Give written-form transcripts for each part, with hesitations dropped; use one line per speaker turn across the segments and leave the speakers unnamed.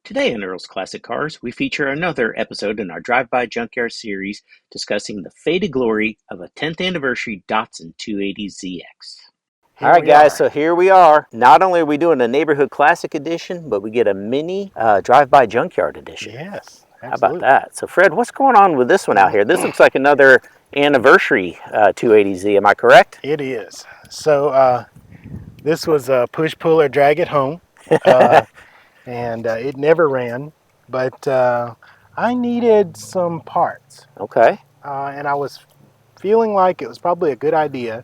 Today on Earl's Classic Cars, we feature another episode in our Drive By Junkyard series discussing the faded glory of a 10th anniversary Datsun 280ZX. All right, guys, so here we are. Not only are we doing a Neighborhood Classic Edition, but we get a mini Drive By Junkyard Edition.
Yes, absolutely.
How about that? So, Fred, what's going on with this one out here? This looks like another anniversary 280Z, am I correct?
It is. So, this was a push-pull or drag it home. And it never ran, but I needed some parts.
Okay.
And I was feeling like it was probably a good idea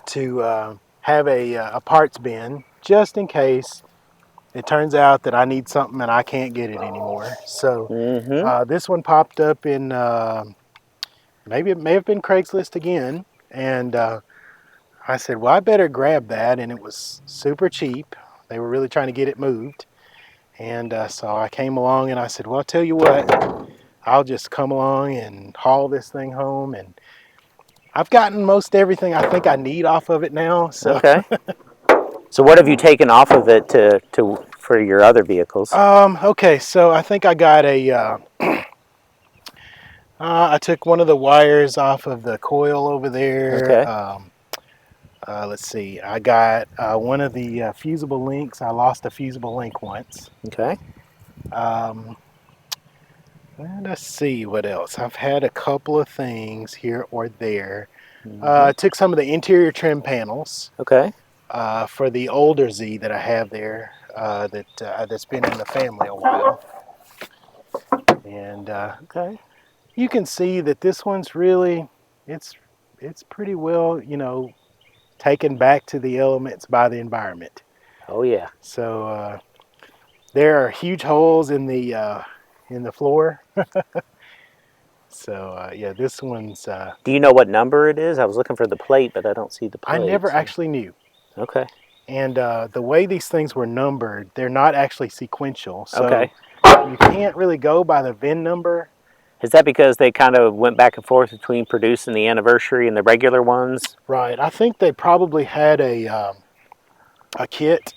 to have a parts bin just in case it turns out that I need something and I can't get it anymore. So this one popped up in, maybe it may have been Craigslist again. And I said, well, I better grab that. And it was super cheap. They were really trying to get it moved. And so I came along and I said, well, I'll tell you what, I'll just come along and haul this thing home. And I've gotten most everything I think I need off of it now. So.
Okay. So what have you taken off of it for your other vehicles?
Okay, so I think I got I took one of the wires off of the coil over there.
Okay.
Let's see, I got one of the fusible links. I lost a fusible link once.
Okay.
Let's see what else. I've had a couple of things here or there. I took some of the interior trim panels.
Okay.
For the older Z that I have there, that's been in the family a while. And
Okay.
you can see that this one's really, it's pretty well, taken back to the elements by the environment.
Oh yeah.
So there are huge holes in the floor. So yeah, this one's.
Do you know what number it is? I was looking for the plate, but I don't see the plate.
I never actually knew.
Okay.
And the way these things were numbered, they're not actually sequential. So
Okay.
you can't really go by the VIN number.
Is that because they kind of went back and forth between producing the anniversary and the regular ones?
Right. I think they probably had a kit,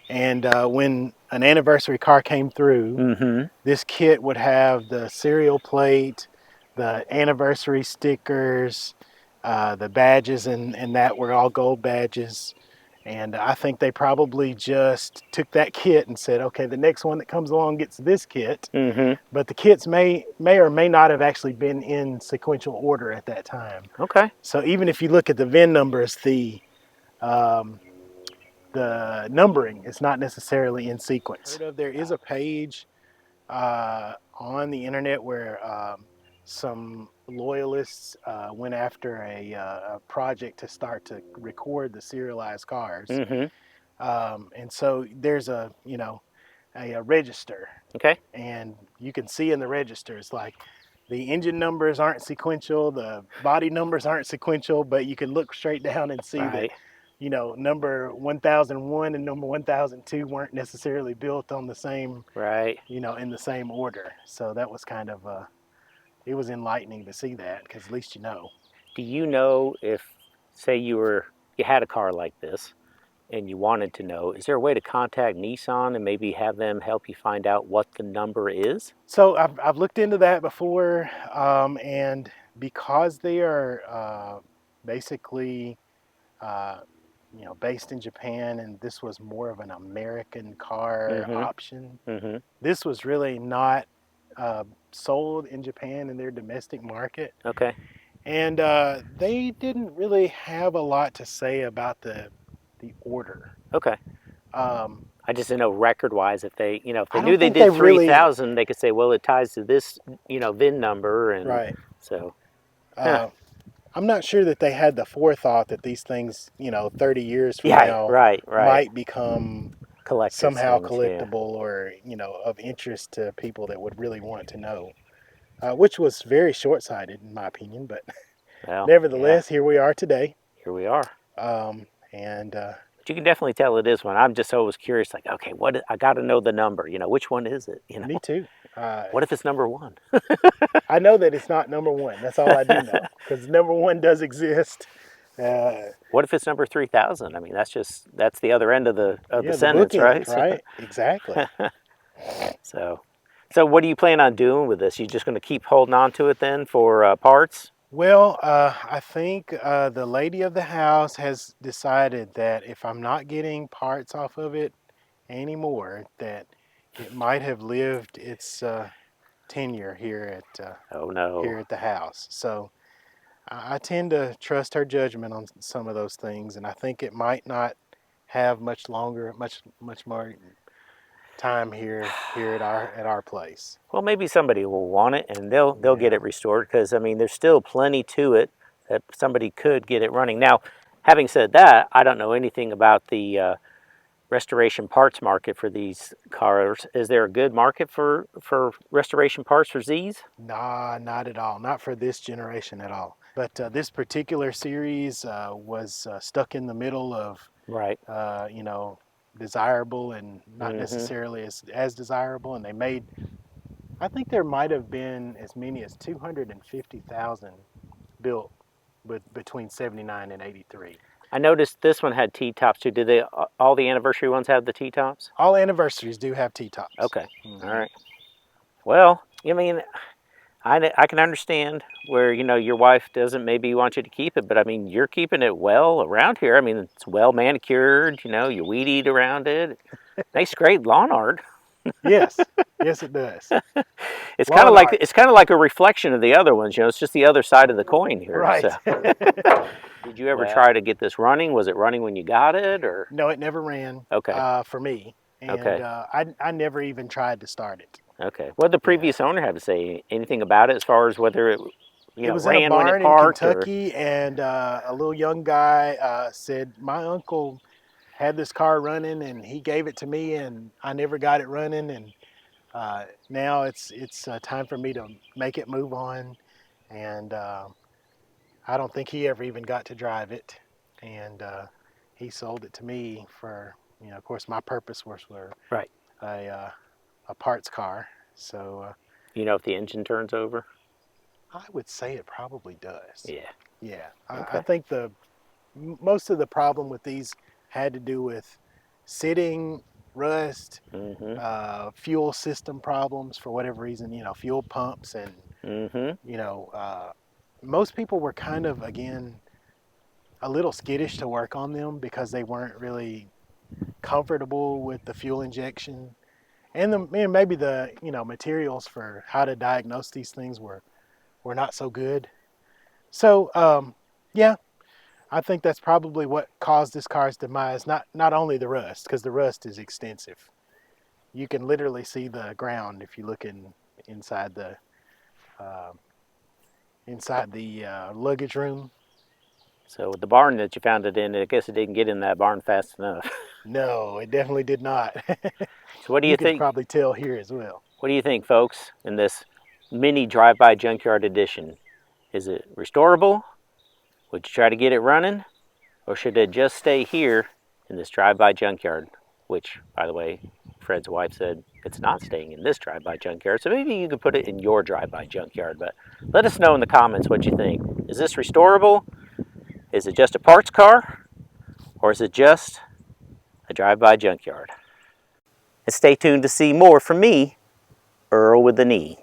and when an anniversary car came through, this kit would have the serial plate, the anniversary stickers, the badges, and that were all gold badges. And I think they probably just took that kit and said, okay, the next one that comes along gets this kit. But the kits may or may not have actually been in sequential order at that time.
Okay.
So even if you look at the VIN numbers, the numbering is not necessarily in sequence. There is a page on the internet where some loyalists went after a project to start to record the serialized cars. And so there's a register.
Okay.
And you can see in the register, it's like the engine numbers aren't sequential, the body numbers aren't sequential, but you can look straight down and see that, number 1001 and number 1002 weren't necessarily built on the same, in the same order. So that was kind of it was enlightening to see that, because at least you know.
Do you know if, say you had a car like this and you wanted to know, is there a way to contact Nissan and maybe have them help you find out what the number is?
So I've looked into that before, and because they are basically based in Japan, and this was more of an American car option, this was really not sold in Japan in their domestic market.
Okay.
And they didn't really have a lot to say about the order.
Okay. I just didn't know record-wise if they, if they
I
knew
don't
they
think
did
they really-
3,000, they could say, well, it ties to this, VIN number, and
Right.
so.
I'm not sure that they had the forethought that these things, 30 years from now might become somehow
things,
collectible or, of interest to people that would really want to know, which was very short-sighted in my opinion, but nevertheless, here we are today.
Here we are.
But
you can definitely tell it is one. I'm just always curious, like, okay, I got to know the number, which one is it?
Me too.
What if it's number one?
I know that it's not number one. That's all I do know, because number one does exist.
What if it's number 3,000? I mean, that's the other end of the
the
sentence,
bookend,
right?
Right, exactly.
So what do you plan on doing with this? You just going to keep holding on to it then for parts?
Well, I think the lady of the house has decided that if I'm not getting parts off of it anymore, that it might have lived its tenure here at
Oh no.
here at the house. So I tend to trust her judgment on some of those things, and I think it might not have much longer, much more time here at our place.
Well, maybe somebody will want it and they'll get
Yeah.
it restored, because I mean there's still plenty to it that somebody could get it running. Now, having said that, I don't know anything about the restoration parts market for these cars. Is there a good market for restoration parts for Z's?
Nah, not at all. Not for this generation at all. But this particular series was stuck in the middle of,
Right.
you know, desirable and not necessarily as desirable. And they made, I think there might have been as many as 250,000 built between 79 and 83.
I noticed this one had T-tops too. Did they all the anniversary ones have the T-tops?
All anniversaries do have T-tops.
Okay. All right. Well, I mean, I can understand where, you know, your wife doesn't maybe want you to keep it, but I mean, you're keeping it well around here. I mean, it's well manicured, you know, you weed eat around it. Makes great lawn art.
Yes, yes, it does.
It's kind of
Lawn
like
art.
it's kind of like a reflection of the other ones, you know, it's just the other side of the coin here.
Right.
So. Did you ever try to get this running? Was it running when you got it, or?
No, it never ran.
Okay.
For me, and
Okay.
I never even tried to start it.
Okay. What did the previous owner have to say? Anything about it as far as whether it,
It was in a
ran when it
barn in
parked,
Kentucky, and a little young guy said, my uncle had this car running, and he gave it to me, and I never got it running, and now it's time for me to make it move on, and I don't think he ever even got to drive it, and he sold it to me for, you know, of course, my purpose was for
right?
A parts car, so
You know if the engine turns over?
I would say it probably does.
Yeah.
Yeah,
Okay.
I think most of the problem with these had to do with sitting, rust, fuel system problems for whatever reason. You know, fuel pumps, and you know, most people were kind of, again, a little skittish to work on them because they weren't really comfortable with the fuel injection, and maybe the, you know, materials for how to diagnose these things were not so good. So yeah, I think that's probably what caused this car's demise. Not only the rust, because the rust is extensive. You can literally see the ground if you look inside the uh, luggage room.
So the barn that you found it in, I guess it didn't get in that barn fast enough.
No, it definitely did not.
So what do
You
you
can
think?
probably tell here as well.
What do you think, folks, in this mini drive-by junkyard edition? Is it restorable? Would you try to get it running? Or should it just stay here in this drive-by junkyard? Which, by the way, Fred's wife said it's not staying in this drive-by junkyard. So maybe you could put it in your drive-by junkyard. But let us know in the comments what you think. Is this restorable? Is it just a parts car? Or is it just a drive-by junkyard? And stay tuned to see more from me, Earl with an E.